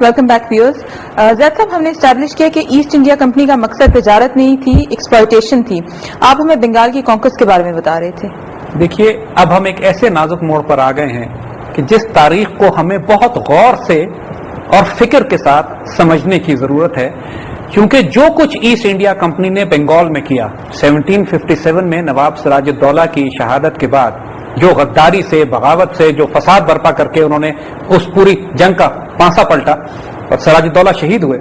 Welcome back viewers. زید صاحب، ہم نے اسٹیبلش کیا کہ ایسٹ انڈیا کمپنی کا مقصد تجارت نہیں تھی، ایکسپلائٹیشن تھی. آپ ہمیں بنگال کی کانکویسٹ کے بارے میں بتا رہے تھے. دیکھیے، اب ہم ایک ایسے نازک موڑ پر آ گئے ہیں کہ جس تاریخ کو ہمیں بہت غور سے اور فکر کے ساتھ سمجھنے کی ضرورت ہے، کیونکہ جو کچھ ایسٹ انڈیا کمپنی نے بنگال میں کیا 1757 میں نواب سراج الدولہ کی شہادت کے بعد، جو غداری سے، بغاوت سے، جو فساد برپا کر کے انہوں نے اس پوری جنگ کا پانسا پلٹا اور سراج الدولہ شہید ہوئے،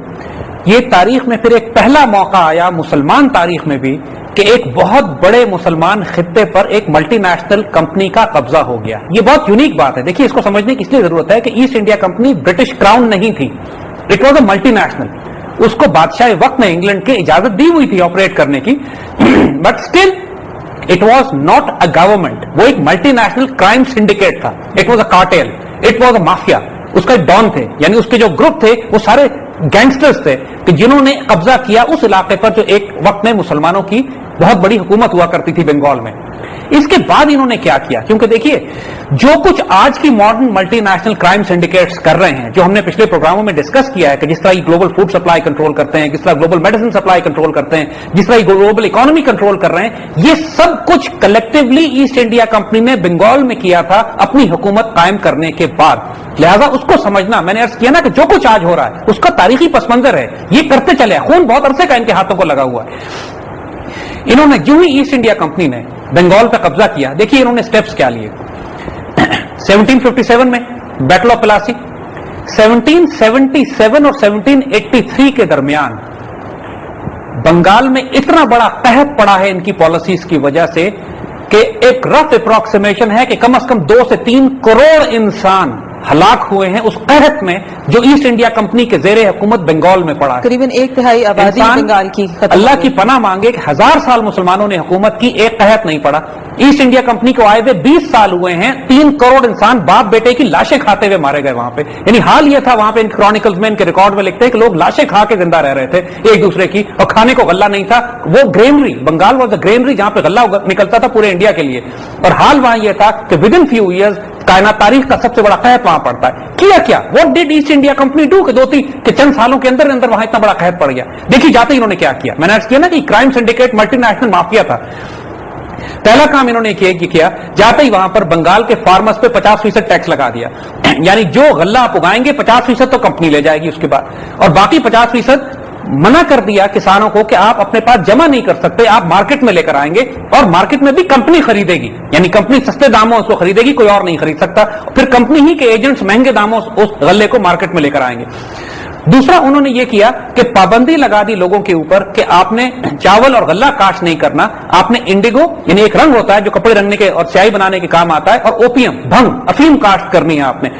یہ تاریخ میں پھر ایک پہلا موقع آیا مسلمان تاریخ میں بھی کہ ایک بہت بڑے مسلمان خطے پر ایک ملٹی نیشنل کمپنی کا قبضہ ہو گیا. یہ بہت یونیک بات ہے. دیکھیے، اس کو سمجھنے کی اس لیے ضرورت ہے کہ East India Company British crown نہیں تھی. It was a multinational. اس کو بادشاہ وقت میں انگلینڈ کے اجازت دی ہوئی تھی آپریٹ کرنے کی، but still it was not a government. وہ ایک ملٹی نیشنل کرائم سنڈیکیٹ تھا. It was a cartel, it was a mafia. اس کا ایک ڈان تھے، یعنی اس کے جو گروپ تھے وہ سارے گینگسٹرز تھے کہ جنہوں نے قبضہ کیا اس علاقے پر جو ایک وقت میں مسلمانوں کی بہت بڑی حکومت ہوا کرتی تھی بنگال میں. اس کے بعد انہوں نے کیا کیا؟ کیونکہ دیکھیے، جو کچھ آج کی ماڈرن ملٹی نیشنل کرائم سنڈیکیٹس کر رہے ہیں، جو ہم نے پچھلے پروگراموں میں ڈسکس کیا ہے کہ جس طرح یہ گلوبل فوڈ سپلائی کنٹرول کرتے ہیں، کس طرح گلوبل میڈیسن سپلائی کنٹرول کرتے ہیں، جس طرح یہ گلوبل اکانومی کنٹرول کر رہے ہیں، یہ سب کچھ کلیکٹیولی ایسٹ انڈیا کمپنی نے بنگال میں کیا تھا اپنی حکومت قائم کرنے کے بعد. لہذا اس کو سمجھنا، میں نے عرض کیا نا کہ جو کچھ آج ہو رہا ہے اس کا تاریخی پس منظر ہے. یہ کرتے چلے، خون بہت عرصے کا ان کے ہاتھوں کو لگا ہوا ہے. انہوں نے جو ہی ایسٹ انڈیا کمپنی نے بنگال پہ قبضہ کیا، دیکھیے انہوں نے سٹیپس کیا لیے. 1757 میں بیٹل آف پلاسی، 1777 اور 1783 کے درمیان بنگال میں اتنا بڑا قحط پڑا ہے ان کی پالیسیز کی وجہ سے کہ ایک رف اپروکسیمیشن ہے کہ کم از کم 2 سے 3 کروڑ انسان ہلاک ہوئے ہیں اس قحط میں جو ایسٹ انڈیا کمپنی کے زیر حکومت بنگال میں پڑا ہے. تقریباً 1/3 آبادی بنگال کی اللہ کی پناہ مانگے کہ 1000 سال مسلمانوں نے حکومت کی، ایک قحط نہیں پڑا. ایسٹ انڈیا کمپنی کو آئے ہوئے 20 سال ہوئے ہیں، 3 کروڑ انسان باپ بیٹے کی لاشیں کھاتے ہوئے مارے گئے وہاں پہ. یعنی حال یہ تھا وہاں پہ، ان کرونیکلز میں، ان کے ریکارڈ میں لکھتے ہیں کہ لوگ لاشیں کھا کے زندہ رہ رہے تھے ایک دوسرے کی، اور کھانے کو غلہ نہیں تھا. وہ greenery, Bengal was a greenery جہاں پہ غلہ نکلتا تھا پورے انڈیا کے لیے. اور حال وہاں یہ تھا کہ ود ان فیو ایئرز کائنات تاریخ کا سب سے بڑا قحط وہاں پڑتا ہے. کیا what did asset India company do کہ چند سالوں کے اندر وہاں اتنا بڑا قحط پڑ گیا. دیکھیے جاتے ہی انہوں نے کیا کیا. میں نے عرض کیا نا کہ crime syndicate multi national mafia تھا. پہلا کام انہوں نے کیا، جاتے ہی وہاں پر بنگال کے فارمرز پہ 50% ٹیکس لگا دیا. یعنی جو غلہ آپ اگائیں گے 50% تو کمپنی لے جائے گی اس کے بعد، اور باقی 50% منع کر دیا کسانوں کو کہ آپ اپنے پاس جمع نہیں کر سکتے، آپ مارکیٹ میں لے کر آئیں گے، اور مارکیٹ میں بھی کمپنی خریدے گی. یعنی کمپنی سستے داموں اس کو خریدے گی، کوئی اور نہیں خرید سکتا. پھر کمپنی ہی کے ایجنٹس مہنگے داموں اس غلے کو مارکیٹ میں لے کر آئیں گے. دوسرا انہوں نے یہ کیا کہ پابندی لگا دی لوگوں کے اوپر کہ آپ نے چاول اور غلہ کاشت نہیں کرنا، آپ نے انڈیگو، یعنی ایک رنگ ہوتا ہے جو کپڑے رنگنے کے اور سیاہی بنانے کے کام آتا ہے، اور اوپیم، بھنگ، افیم کاشت کرنی ہے آپ نے.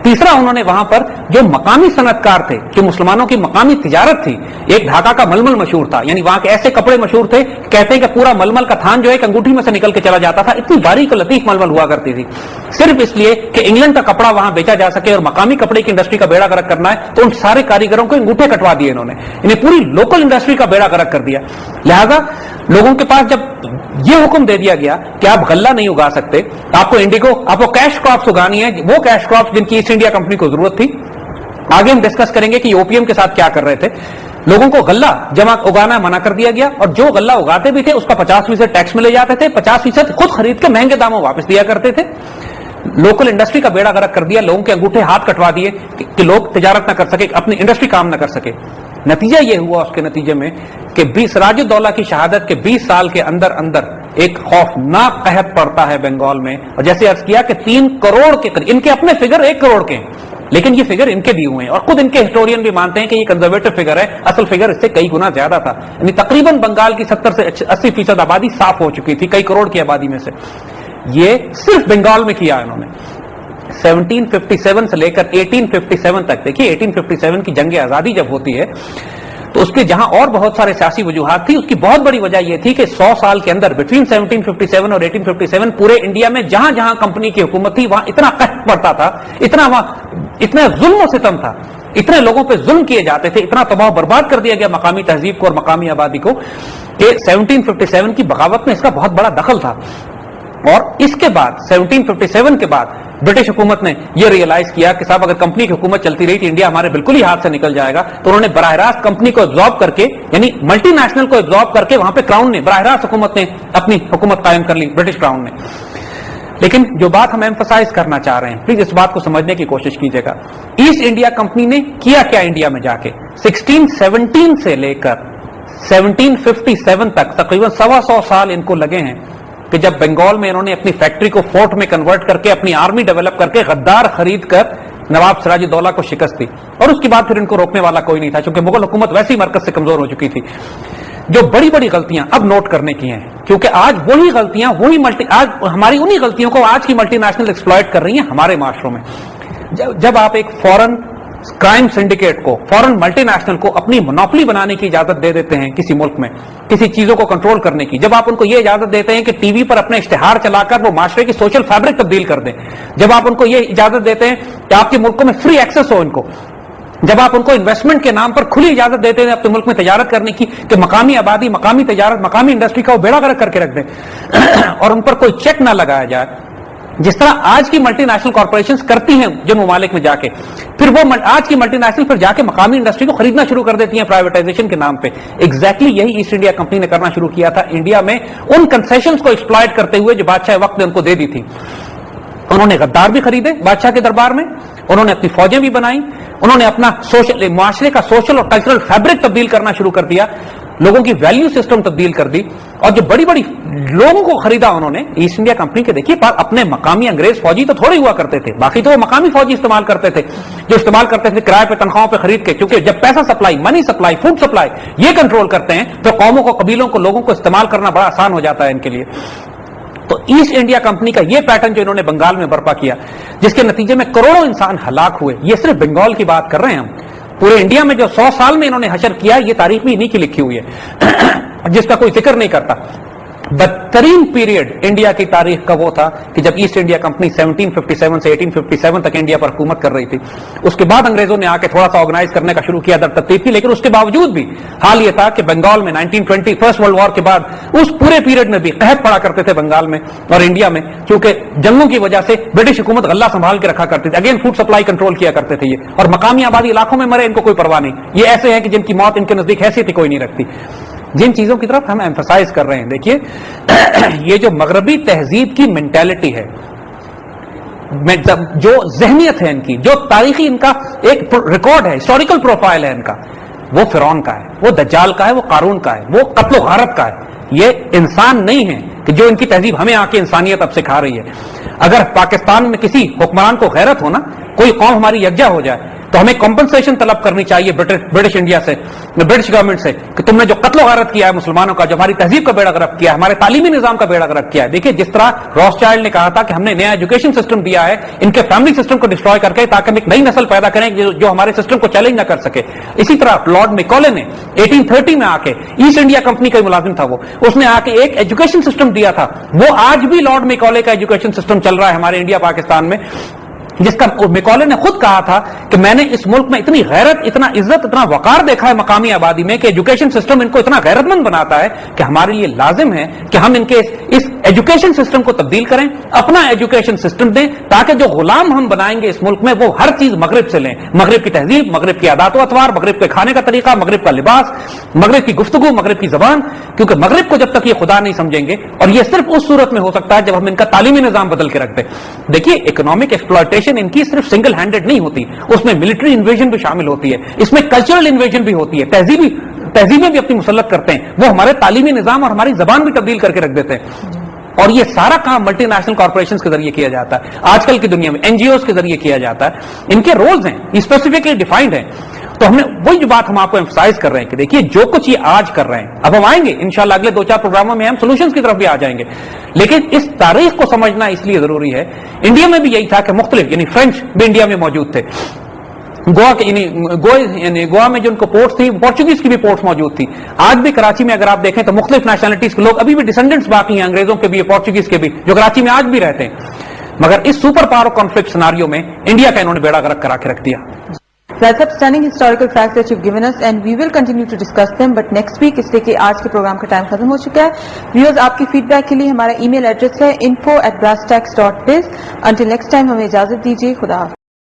تیسرا انہوں نے وہاں پر جو مقامی صنعت کار تھے، جو مسلمانوں کی مقامی تجارت تھی، ایک ڈھاکہ کا ململ مشہور تھا. یعنی وہاں کے ایسے کپڑے مشہور تھے، کہتے ہیں کہ پورا ململ کا تھان جو ہے ایک انگوٹھی میں سے نکل کے چلا جاتا تھا. اتنی باریک اور لطیف ململ ہوا کرتی تھی، صرف اس لیے کہ انگلینڈ کا کپڑا وہاں بیچا جا سکے اور مقامی کپڑے کی انڈسٹری کا بیڑا غرق کرنا ہے. تو ان سارے کاریگروں کو انگوٹھے کٹوا دیے انہوں نے، یعنی پوری لوکل انڈسٹری کا بیڑا غرق کر دیا. لہذا لوگوں کے پاس جب یہ حکم دے دیا گیا کہ آپ غلہ نہیں اگا سکتے، آپ کو انڈیگو، آپ کو کیش کراپس اگانی ہے، وہ کیش کراپس جن کی ایسٹ انڈیا کمپنی کو ضرورت تھی. آگے ہم ڈسکس کریں گے کہ یہ اوپیم کے ساتھ کیا کر رہے تھے. لوگوں کو غلہ جمع اگانا منع کر دیا گیا، اور جو غلہ اگاتے بھی تھے اس کا 50% ٹیکس میں لے جاتے تھے، 50% خود خرید کے مہنگے داموں واپس دیا کرتے تھے. لوکل انڈسٹری کا بیڑا غرق کر دیا، لوگوں کے انگوٹھے ہاتھ کٹوا دیے کہ لوگ تجارت نہ کر سکے، اپنی انڈسٹری کام نہ کر سکے. نتیجہ یہ ہوا اس کے نتیجے میں کہ سراج الدولہ کی شہادت کے 20 سال کے اندر ایک خوفناک قحط پڑتا ہے بنگال میں. اور جیسے عرض کیا کہ 3 کروڑ کے قریب، ان کے اپنے فگر 1 کروڑ کے ہیں، لیکن یہ فگر ان کے دیے ہوئے ہیں، اور خود ان کے ہسٹورین بھی مانتے ہیں کہ یہ کنزرویٹو فگر ہے، اصل فگر اس سے کئی گنا زیادہ تھا. یعنی تقریباً بنگال کی 70 سے 80% آبادی صاف ہو چکی تھی، کئی کروڑ کی آبادی میں سے. یہ صرف بنگال میں کیا انہوں نے. 1757 سے لے کر 1857 تک، دیکھیے 1857 کی جنگ آزادی جب ہوتی ہے تو اس کے جہاں اور بہت سارے سیاسی وجوہات تھی، اس کی بہت بڑی وجہ یہ تھی کہ 100 سال کے اندر بٹوین 1757 اور 1857 پورے انڈیا میں جہاں جہاں کمپنی کی حکومت تھی وہاں اتنا قحط پڑتا تھا، اتنا ظلم و ستم تھا، اتنے لوگوں پہ ظلم کیے جاتے تھے، اتنا تباہ برباد کر دیا گیا مقامی تہذیب کو اور مقامی آبادی کو کہ 1757 کی بغاوت میں اس کا بہت بڑا دخل تھا. اور اس کے بعد 1757 کے بعد برٹش حکومت نے یہ ریئلائز کیا کہ صاحب اگر کمپنی کی حکومت چلتی رہی تو انڈیا ہمارے بالکل ہی ہاتھ سے نکل جائے گا، تو انہوں نے براہ راست کمپنی کو ایبزارب کر کے، یعنی ملٹی نیشنل کو ایبزارب کر کے وہاں پہ کراؤن نے، براہ راست حکومت نے اپنی حکومت قائم کر لی، برٹش کراؤن نے. لیکن جو بات ہم ایمفسائز کرنا چاہ رہے ہیں، پلیز اس بات کو سمجھنے کی کوشش کیجیے گا. ایسٹ انڈیا کمپنی نے کیا کیا انڈیا میں جا کے 1617 سے لے کر 1757 تک تقریباً 125 سال ان کو لگے ہیں کہ جب بنگال میں انہوں نے اپنی فیکٹری کو فورٹ میں کنورٹ کر کے اپنی آرمی ڈیولپ کر کے غدار خرید کر نواب سراج الدولہ کو شکست دی، اور اس کے بعد پھر ان کو روکنے والا کوئی نہیں تھا چونکہ مغل حکومت ویسے ہی مرکز سے کمزور ہو چکی تھی. جو بڑی بڑی غلطیاں اب نوٹ کرنے کی ہیں، کیونکہ آج وہی غلطیاں آج ہماری انہی غلطیوں کو آج کی ملٹی نیشنل ایکسپلائٹ کر رہی ہیں ہمارے معاشروں میں. جب آپ ایک فورن کرائم سنڈیکیٹ کو، فورن ملٹی نیشنل کو اپنی منوپلی بنانے کی اجازت دے دیتے ہیں کسی ملک میں، کسی چیزوں کو کنٹرول کرنے کی، جب آپ ان کو یہ اجازت دیتے ہیں کہ ٹی وی پر اپنے اشتہار چلا کر وہ معاشرے کی سوشل فیبرک تبدیل کر دیں، جب آپ ان کو یہ اجازت دیتے ہیں کہ آپ کے ملکوں میں فری ایکسس ہو ان کو، جب آپ ان کو انویسٹمنٹ کے نام پر کھلی اجازت دیتے ہیں اپنے ملک میں تجارت کرنے کی کہ مقامی آبادی، مقامی تجارت، مقامی انڈسٹری کا وہ بیڑا غرق کر کے رکھ دیں اور ان پر کوئی چیک نہ لگایا جائے، جس طرح آج کی ملٹی نیشنل کارپوریشنز کرتی ہیں جن ممالک میں جا کے، پھر وہ آج کی ملٹی نیشنل پھر جا کے مقامی انڈسٹری کو خریدنا شروع کر دیتی ہیں پرائیویٹائزیشن کے نام پہ. ایگزیکٹلی یہی ایسٹ انڈیا کمپنی نے کرنا شروع کیا تھا انڈیا میں، ان کنسیشنز کو ایکسپلائٹ کرتے ہوئے جو بادشاہ وقت نے ان کو دے دی تھی. انہوں نے غدار بھی خریدے بادشاہ کے دربار میں، انہوں نے اپنی فوجیں بھی بنائی، انہوں نے اپنا معاشرے کا سوشل اور کلچرل فیبرک تبدیل کرنا شروع کر دیا، لوگوں کی ویلیو سسٹم تبدیل کر دی، اور جو بڑی بڑی لوگوں کو خریدا انہوں نے ایسٹ انڈیا کمپنی کے. دیکھیے اپنے مقامی انگریز فوجی تو تھوڑے ہوا کرتے تھے، باقی تو وہ مقامی فوجی استعمال کرتے تھے جو استعمال کرتے تھے کرائے پہ، تنخواہوں پہ خرید کے. کیونکہ جب پیسہ supply, money supply, food supply یہ کنٹرول کرتے ہیں تو قوموں کو، قبیلوں کو، لوگوں کو استعمال کرنا بڑا آسان ہو جاتا ہے ان کے لیے. تو ایسٹ انڈیا کمپنی کا یہ پیٹرن جو انہوں نے بنگال میں برپا کیا، جس کے نتیجے میں کروڑوں انسان ہلاک ہوئے، یہ صرف بنگال کی بات کر رہے ہیں ہم. پورے انڈیا میں جو 100 سال میں انہوں نے حشر کیا، یہ تاریخ بھی انہی کی لکھی ہوئی ہے جس کا کوئی ذکر نہیں کرتا. بدترین پیریڈ انڈیا کی تاریخ کا وہ تھا کہ جب ایسٹ انڈیا کمپنی 1757 سے 1857 تک انڈیا پر حکومت کر رہی تھی. اس کے بعد انگریزوں نے آ کے تھوڑا سا آرگنائز کرنے کا شروع کیا، در ترتیب کی، لیکن اس کے باوجود بھی حال یہ تھا کہ بنگال میں 1920 فرسٹ ورلڈ وار کے بعد اس پورے پیریڈ میں بھی قحط پڑا کرتے تھے بنگال میں اور انڈیا میں، کیونکہ جنگوں کی وجہ سے برٹش حکومت غلہ سنبھال کے رکھا کرتی تھی. اگین فوڈ سپلائی کنٹرول کیا کرتے تھے یہ، اور مقامی آبادی علاقوں میں مرے ان کو کوئی پرواہ نہیں. یہ ایسے ہیں کہ جن کی موت ان کے نزدیک حیثیت ہی کوئی نہیں رکھتی. جن چیزوں کی طرف ہم ایمفسائز کر رہے ہیں، دیکھیے یہ جو مغربی تہذیب کی مینٹیلٹی ہے، جو ذہنیت ہے ان کی، جو تاریخی ان کا ایک ریکارڈ ہے، ہسٹوریکل پروفائل ہے ان کا، وہ فرعون کا ہے، وہ دجال کا ہے، وہ قارون کا ہے، وہ قتل و غارت کا ہے. یہ انسان نہیں ہے کہ جو ان کی تہذیب ہمیں آ کے انسانیت اب سکھا رہی ہے. اگر پاکستان میں کسی حکمران کو غیرت ہو نا، کوئی قوم ہماری یکجا ہو جائے، تو ہمیں کمپنسیشن طلب کرنی چاہیے برٹش انڈیا سے، برٹش گورنمنٹ سے، کہ تم نے جو قتل و غارت کیا ہے مسلمانوں کا، جو ہماری تہذیب کا بیڑا غرق کیا ہے، ہمارے تعلیمی نظام کا بیڑا غرق کیا ہے. دیکھیے جس طرح راس چائلڈ نے کہا تھا کہ ہم نے نیا ایجوکیشن سسٹم دیا ہے ان کے فیملی سسٹم کو ڈسٹروائے کر کے، تاکہ ہم ایک نئی نسل پیدا کریں جو ہمارے سسٹم کو چیلنج نہ کر سکے. اسی طرح لارڈ میکولے نے 1830 میں آ کے، ایسٹ انڈیا کمپنی کا ملازم تھا وہ، اس نے آ کے ایک ایجوکیشن سسٹم دیا تھا. وہ آج بھی لارڈ میکولے کا ایجوکیشن سسٹم چل رہا ہے ہمارے انڈیا پاکستان میں، جس کا میکولے نے خود کہا تھا کہ میں نے اس ملک میں اتنی غیرت، اتنا عزت، اتنا وقار دیکھا ہے مقامی آبادی میں کہ ایجوکیشن سسٹم ان کو اتنا غیرت مند بناتا ہے کہ ہمارے لیے لازم ہے کہ ہم ان کے اس ایجوکیشن سسٹم کو تبدیل کریں، اپنا ایجوکیشن سسٹم دیں، تاکہ جو غلام ہم بنائیں گے اس ملک میں وہ ہر چیز مغرب سے لیں، مغرب کی تہذیب، مغرب کی عادات و اطوار، مغرب کے کھانے کا طریقہ، مغرب کا لباس، مغرب کی گفتگو، مغرب کی زبان. کیونکہ مغرب کو جب تک یہ خدا نہیں سمجھیں گے، اور یہ صرف اس صورت میں ہو سکتا ہے جب ہم ان کا تعلیمی نظام بدل کے رکھ دیں. دیکھیے اکنامک ایکسپلائٹیشن ان کی صرف سنگل ہینڈڈ نہیں ہوتی، اس میں ملٹری انویژن بھی شامل ہوتی ہے، اس میں کلچرل انویژن بھی ہوتی ہے، تہذیبیں بھی اپنی مسلط کرتے ہیں، وہ ہمارے تعلیمی نظام اور ہماری زبان بھی تبدیل کر کے رکھ دیتے ہیں. اور یہ سارا کام ملٹی نیشنل کارپوریشنز کے ذریعے کیا جاتا ہے، آج کل کی دنیا میں این جی اوز کے ذریعے کیا جاتا ہے. ان کے رولز ہیں، اسپیسیفکلی ڈیفائنڈ ہیں. تو ہم نے وہی جو بات ہم آپ کو ایمفسائز کر رہے ہیں کہ دیکھیے جو کچھ یہ آج کر رہے ہیں، اب ہم آئیں گے انشاءاللہ اگلے 2-4 پروگراموں میں ہم سولوشنز کی طرف بھی آ جائیں گے، لیکن اس تاریخ کو سمجھنا اس لیے ضروری ہے. انڈیا میں بھی یہی تھا کہ مختلف، یعنی فرینچ بھی انڈیا میں موجود تھے، گوا میں جو ان کو پورٹس تھی، پورچوگیز کی بھی پورٹس موجود تھی. آج بھی کراچی میں اگر آپ دیکھیں تو مختلف نیشنلٹیز کے لوگ ابھی بھی ڈسینڈنٹس باقی ہیں، انگریزوں کے بھی، پورچوگیز کے بھی، جو کراچی میں آج بھی رہتے ہیں. مگر اس سپر پاور کانفلکٹ سناریو میں انڈیا کا انہوں نے بیڑا غرق کرا کے رکھ دیا. That's up stunning historical facts that you've given us and we will continue to discuss them but next week, اس لیے کہ آج کے پروگرام کا ٹائم ختم ہو چکا ہے. ویورز آپ کی فیڈ بیک کے لیے ہمارا ای میل ایڈریس ہے info@brasstax.biz. Until next time ہمیں اجازت دیجیے. خدا حافظ.